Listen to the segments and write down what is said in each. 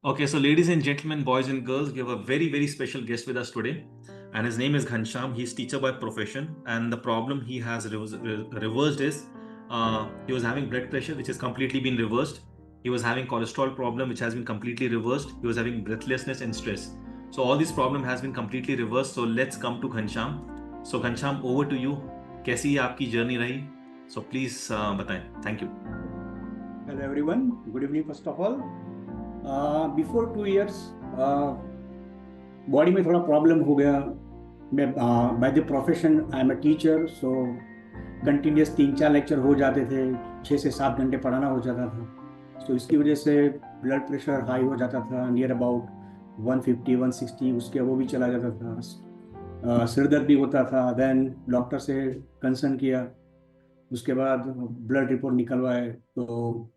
Okay, so ladies and gentlemen, boys and girls, we have a very, very special guest with us today. And his name is Ghanshyam. He's teacher by profession. And the problem he has reversed is he was having blood pressure, which has completely been reversed. He was having cholesterol problem, which has been completely reversed. He was having breathlessness and stress. So all this problem has been completely reversed. So let's come to Ghanshyam. So Ghanshyam, over to you. कैसी आपकी journey रही? So please बताएं. Thank you. Hello everyone. Good evening first of all. Before 2 years, body में थोड़ा problem हो गया. मैं by the profession I am a teacher, so continuous 3-4 lecture हो जाते थे, 6 से 7 घंटे पढ़ाना हो जाता था. तो इसकी वजह से ब्लड प्रेशर हाई हो जाता था, नियर अबाउट 150-160, उसके वो भी चला जाता था. सिर दर्द भी होता था. देन डॉक्टर से कंसर्न किया, उसके बाद ब्लड रिपोर्ट निकलवाए तो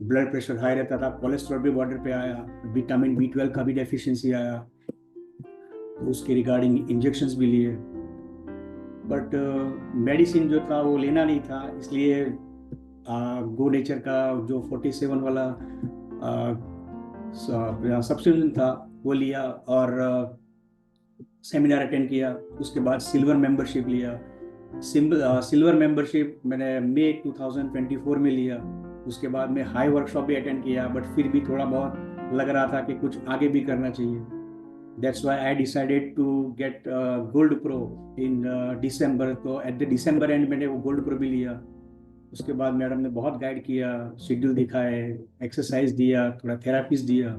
ब्लड प्रेशर हाई रहता था. कोलेस्ट्रॉल भी बॉर्डर पे आया, विटामिन B12 का भी डेफिशिएंसी आया, तो उसके रिगार्डिंग इंजेक्शंस भी लिए. बट मेडिसिन जो था वो लेना नहीं था, इसलिए गो नेचर का जो 47 वाला सब्सक्रिप्शन था वो लिया और सेमिनार अटेंड किया. उसके बाद सिल्वर मेंबरशिप लिया. सिल्वर मेंबरशिप मैंने मई 2024 में लिया. उसके बाद में हाई वर्कशॉप भी अटेंड किया, बट फिर भी थोड़ा बहुत लग रहा था कि कुछ आगे भी करना चाहिए. That's why I decided to get gold pro in December. तो एट द दिसंबर एंड मैंने वो गोल्ड प्रो भी लिया. उसके बाद मैडम ने बहुत गाइड किया, शेड्यूल दिखाए, एक्सरसाइज दिया, थोड़ा थेरापीज दिया,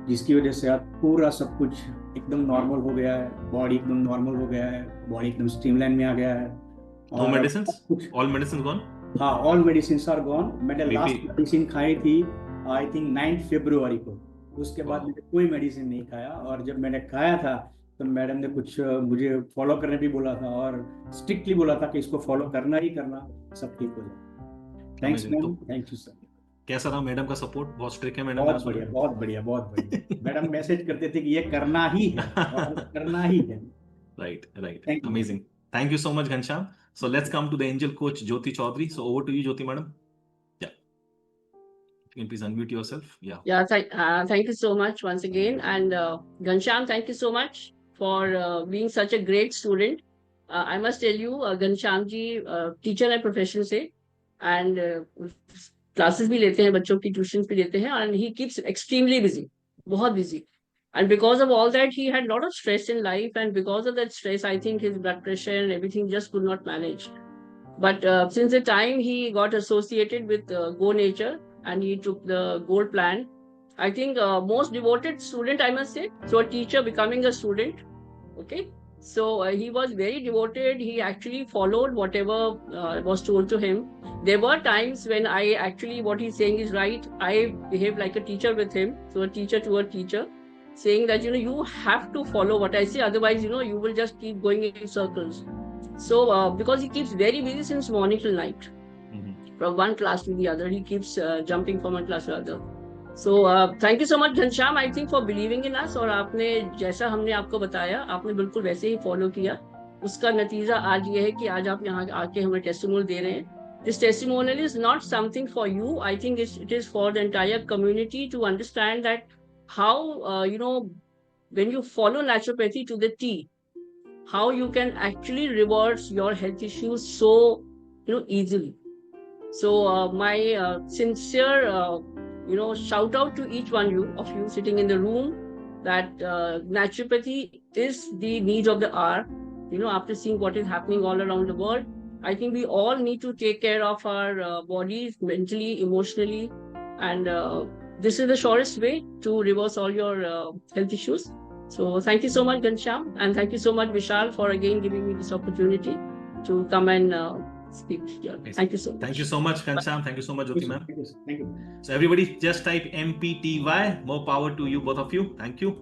जिसकी वजह से अब पूरा सब कुछ एकदम नॉर्मल हो गया है. बॉडी एकदम नॉर्मल हो गया है, बॉडी एकदम स्ट्रीमलाइन में आ गया है. No medicines? All medicines gone? हाँ, ऑल मेडिसिन आर गॉन. मैंने लास्ट मेडिसिन खाई थी आई थिंक 9 फरवरी को. उसके बाद मैंने कोई मेडिसिन नहीं खाया. और जब मैंने खाया था तो मैडम ने कुछ मुझे फॉलो करने भी बोला था और स्ट्रिक्टली बोला था कि इसको फॉलो करना ही करना, सब ठीक हो जाए. Thanks ma'am, thank you sir. कैसा रहा मैडम का सपोर्ट? बहुत स्ट्रिक्ट है मैडम. बहुत बढ़िया, बहुत बढ़िया, बहुत बढ़िया. मैडम मैसेज करते थे कि ये करना ही है और करना ही है. Right, amazing. Thank you so much, Ghanshyam. So let's come to the angel coach Jyoti Chaudhary. So over to you, Jyoti madam. Yeah, you can please unmute yourself. Yeah. Thank you so much once again, and Ghanshyam, thank you so much for being such a great student. I must tell you, Ghanshyam ji teacher है profession से, and classes भी लेते हैं, बच्चों की tuitions भी लेते हैं, and he keeps extremely busy, बहुत busy. And because of all that, he had a lot of stress in life. And because of that stress, I think his blood pressure and everything just could not manage. But since the time he got associated with Go Nature and he took the gold plan, I think most devoted student, I must say. So a teacher becoming a student. Okay. So he was very devoted. He actually followed whatever was told to him. There were times when what he's saying is right. I behaved like a teacher with him. So a teacher to a teacher, saying that, you have to follow what I say, otherwise, you will just keep going in circles. So because he keeps very busy since morning till night, from one class to the other, he keeps jumping from one class to other. So thank you so much, Ghanshyam, I think, for believing in us. और आपने जैसा हमने आपको बताया, आपने बिल्कुल वैसे ही follow किया. उसका नतीजा आज ये है कि आज आप यहाँ आके हमें टेस्टिमोनियल दे रहे हैं. This testimonial is not something for you. I think it is for the entire community to understand that how when you follow naturopathy to the T, how you can actually reverse your health issues so easily. So my sincere shout out to each one of you sitting in the room, that naturopathy is the need of the hour. After seeing what is happening all around the world, I think we all need to take care of our bodies mentally, emotionally, and this is the shortest way to reverse all your health issues. So thank you so much, Ghanshyam, and thank you so much, Vishal, for again giving me this opportunity to come and speak here. Thank you so much. Thank you so much, Ghanshyam. Thank you so much, Jyoti ma'am. Thank you. So everybody just type MPTY. More power to you, both of you. Thank you.